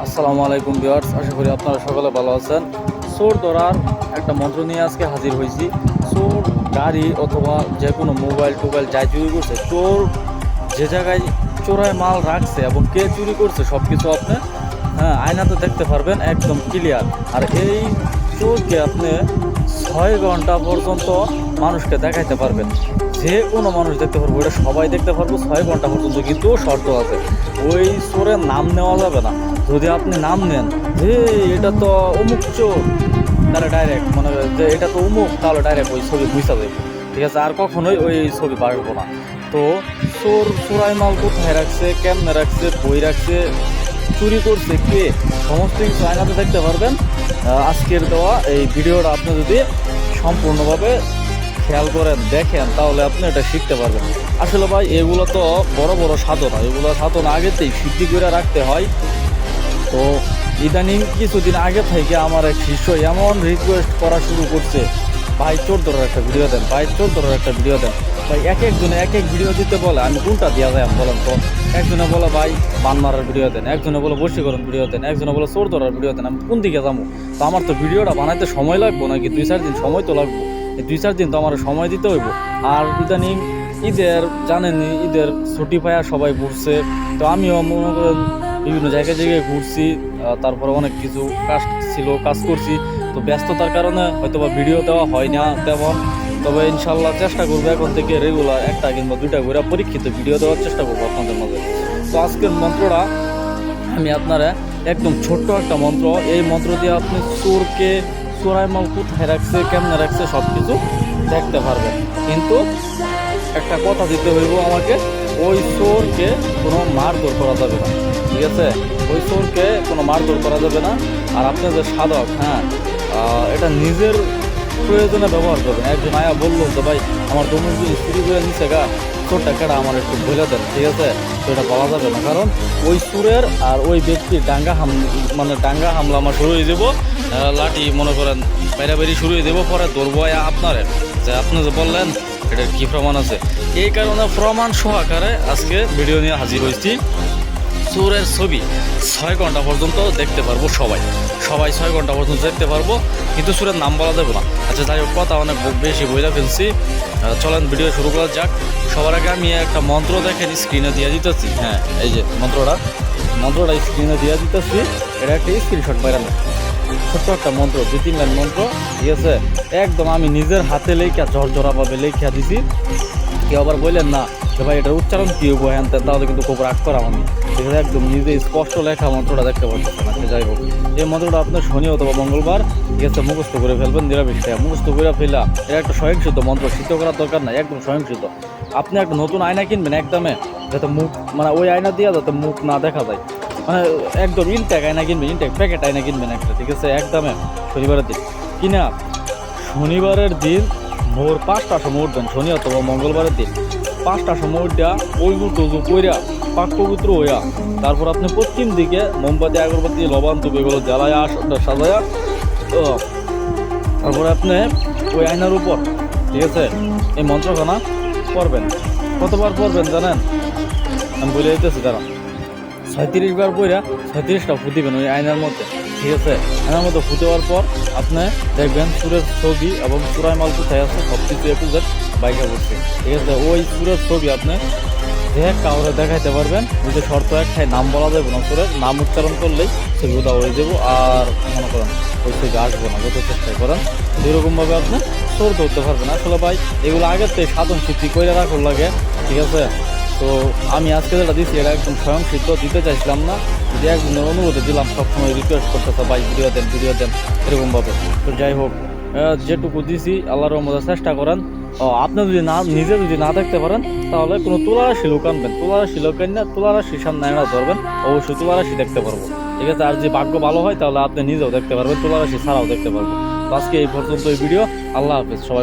আসসালামু আলাইকুম ভিউয়ার্স, আশা করি আপনারা সকলে ভালো আছেন। চোর ধরার একটা মন্ত্র নিয়ে আজকে হাজির হয়েছি। চোর গাড়ি অথবা যে কোনো মোবাইল টোবাইল যাই চুরি করছে, চোর যে জায়গায় চোরাই মাল রাখছে এবং কে চুরি করছে সব কিছু আপনি আয়নাতে দেখতে পারবেন একদম ক্লিয়ার। আর এই চোরকে আপনি 6 ঘন্টা পর্যন্ত মানুষকে দেখাইতে পারবেন, যে কোনো মানুষ দেখতে পারবো, এটা সবাই দেখতে পারবো 6 ঘন্টা পর্যন্ত। কিন্তু শর্ত আছে, ওই চোরের নাম নেওয়া যাবে না। যদি আপনি নাম নেন যে এটা তো অমুক চোর, তাহলে ডাইরেক্ট মানে যে এটা তো অমুক, তাহলে ডাইরেক্ট ওই ছবি বুঝতে যাবে, ঠিক আছে? আর কখনোই ওই ছবি বাড়বো না। তো চোর চোরাই মাল কোথায় রাখছে, কেমনে রাখছে, বই রাখছে, চুরি করছে কে, সমস্ত কিছু আয়নাতে দেখতে পারবেন। আজকের দেওয়া এই ভিডিওটা আপনি যদি সম্পূর্ণভাবে খেয়াল করেন, দেখেন, তাহলে আপনি এটা শিখতে পারবেন। আসলে ভাই এগুলো তো বড় বড় সাধনা, এগুলো সাধনা আগেতেই সিদ্ধি করে রাখতে হয়। তো ইদানিং কিছুদিন আগে থেকে আমার এক শিষ্য এমন রিকোয়েস্ট করা শুরু করছে, ভাই চোর ধরার একটা ভিডিও দেন, ভাই চোর ধরার একটা ভিডিও দেন। ভাই এক একজনে এক এক ভিডিও দিতে বলে, আমি কোনটা দেওয়া যায় বলেন তো? একজনে বলে ভাই বান মারার ভিডিও দেন, একজনে বলে বশীকরণ ভিডিও দেন, একজনে বলে চোর ধরার ভিডিও দেন। আমি কোন দিকে যাবো? তো আমার তো ভিডিওটা বানাইতে সময় লাগবো নাকি? 2-4 দিন সময় তো লাগবো। এই 2-4 দিন তো আমার সময় দিতে হইব। আর ইদানিং ঈদের জানেনই, ঈদের ছুটি পায়া সবাই ঘুরছে। তো আমিও মনে করেন বিভিন্ন জায়গায় জায়গায় ঘুরছি, তারপরে অনেক কিছু কাজ ছিল, কাজ করছি। তো ব্যস্ততার কারণে হয়তো বা ভিডিও দেওয়া হয় না তেমন। তবে ইনশাল্লাহ চেষ্টা করবো এখন থেকে রেগুলার 1টা কিংবা 2টা করে পরীক্ষিত ভিডিও দেওয়ার চেষ্টা করবো আপনাদের মাঝে। তো আজকের মন্ত্রটা আমি আপনারা একদম ছোট্ট একটা মন্ত্র, এই মন্ত্র দিয়ে আপনি চোরকে চোরাই মাল কোথায় রাখছে, কেমনে রাখছে সব কিছু দেখতে পারবেন। কিন্তু একটা কথা দিতে হইব আমাকে, ওই চোরকে কোনো মারধর করা যাবে না, ঠিক আছে? ওই চোরকে কোনো মারধর করা যাবে না। আর আপনি যে সাধক, এটা নিজের প্রয়োজনে ব্যবহার করবেন। একজন আয়া বললো যে ভাই আমার দমুক যদি চুরি করে নিচ্ছে গা, চোরটা কেটা আমার একটু বলে দেন, ঠিক আছে? তো এটা বলা যাবে না, কারণ ওই চোরের আর ওই ব্যক্তির ডাঙ্গা হামলা আমার শুরু হয়ে যাবো। লাঠি মনে করেন বাইরাবাড়ি শুরু হয়ে যাবো, পরে ধরবো আপনার যে আপনি যে বললেন এটার কী প্রমাণ আছে। এই কারণে প্রমাণ সহকারে আজকে ভিডিও নিয়ে হাজির হয়েছি। চোরের ছবি 6 ঘন্টা পর্যন্ত দেখতে পারবো, সবাই 6 ঘন্টা পর্যন্ত দেখতে পারবো, কিন্তু চোরের নাম বলা যাবে না। আচ্ছা যাই হোক, কথা অনেক বেশি বইলা ফেলছি, চলেন ভিডিও শুরু করা যাক। সবার আগে আমি একটা মন্ত্র দেখেন স্ক্রিনে দিয়ে দিতেছি। এই যে মন্ত্রটা স্ক্রিনে দিয়ে দিতেছি, এটা একটা স্ক্রিনশট বাইরানো ছোট্ট একটা মন্ত্র, 2-3 লাইন মন্ত্র, ঠিক আছে? একদম আমি নিজের হাতে লেখা ঝরঝরাভাবে লেখা দিছি। কেউ আবার বললেন না যে ভাই এটার উচ্চারণ কী হবো হ্যান, তাহলে কিন্তু খুব রাগ করা আমি, ঠিক আছে? একদম নিজে স্পষ্ট লেখা মন্ত্রটা দেখতে পাচ্ছেন। আচ্ছা যাই হোক, এই মন্ত্রটা আপনার শনি অথবা মঙ্গলবার, ঠিক আছে, মুখস্থ করে ফেলবেন। নিরামিষটা মুখস্থ করে ফেলা, এটা একটা স্বয়ংসিদ্ধ মন্ত্র, সিদ্ধ করার দরকার নাই, একদম স্বয়ংসিদ্ধ। আপনি একটা নতুন আয়না কিনবেন একদমে, যাতে মুখ ওই আয়না দিয়ে যাতে মুখ না দেখা যায়, একদম ইনটেক আয়না কিনবেন, ইনটেক প্যাকেট আয়না কিনবেন একটা, ঠিক আছে? একদমে শনিবারের দিন কিনা, শনিবারের দিন ভোর 5টার সময় উঠবেন, শনি অথবা মঙ্গলবারের দিন 5টার সময় উঠা ওইজু টুজু কইরা পাক পবিত্র হইয়া, তারপর আপনি পশ্চিম দিকে মোমবাতি আগরবাতি লবণ ধূপ এগুলো জ্বালায়া সাজায়া, তারপরে আপনি ওই আয়নার উপর, ঠিক আছে, এই মন্ত্রখানা পড়বেন। কতবার পড়বেন জানেন? আমি বলে দিতেছি, কারণ 36 বার পইরা 36টা ফু দিবেন ওই আয়নার মধ্যে, ঠিক আছে? আয়নার মধ্যে ফু দেওয়ার পর আপনি দেখবেন চুরের ছবি এবং চুরাই মাল কোথায় আছে সব কিছু এপিজেড বাইকে পড়ছে, ঠিক আছে? ওই চুরের ছবি আপনি কাউরে দেখাইতে পারবেন। ওই যে শর্ত একটাই, নাম বলা যাবে না, চোরের নাম উচ্চারণ করলেই ছবি উদা হয়ে যাবো। আর মনে করেন ওই ছবি আসবো না, যত চেষ্টা করেন এরকমভাবে আপনি চোর ধরতে পারবেন। আসলে ভাই এগুলো আগের থেকে সাধন সিদ্ধি করে রাখার লাগে, ঠিক আছে? তো আমি আজকে যেটা দিচ্ছি এটা একদম স্বয়ংসিদ্ধ, দিতে চাইছিলাম না, যে একজনের অনুরোধে দিলাম, সবসময় রিকোয়েস্ট করতেছে ভাই ভিডিও দেন এরকমভাবে। তো যাই হোক, যেটুকু দিছি আল্লাহর রহমতে চেষ্টা করেন। আপনি যদি নিজে না দেখতে পারেন, তাহলে কোনো তুলারাশি লোক আনবেন, তুলারাশি লোক আন না, তুলারাশির সামনে আয়না ধরবেন, অবশ্যই তুলারাশি দেখতে পারবো, ঠিক আছে? আর যে ভাগ্য ভালো হয় তাহলে আপনি নিজেও দেখতে পারবেন, তুলারাশি ছাড়াও দেখতে পারবো। তো আজকে এই পর্যন্ত এই ভিডিও। আল্লাহ হাফেজ, সবাই।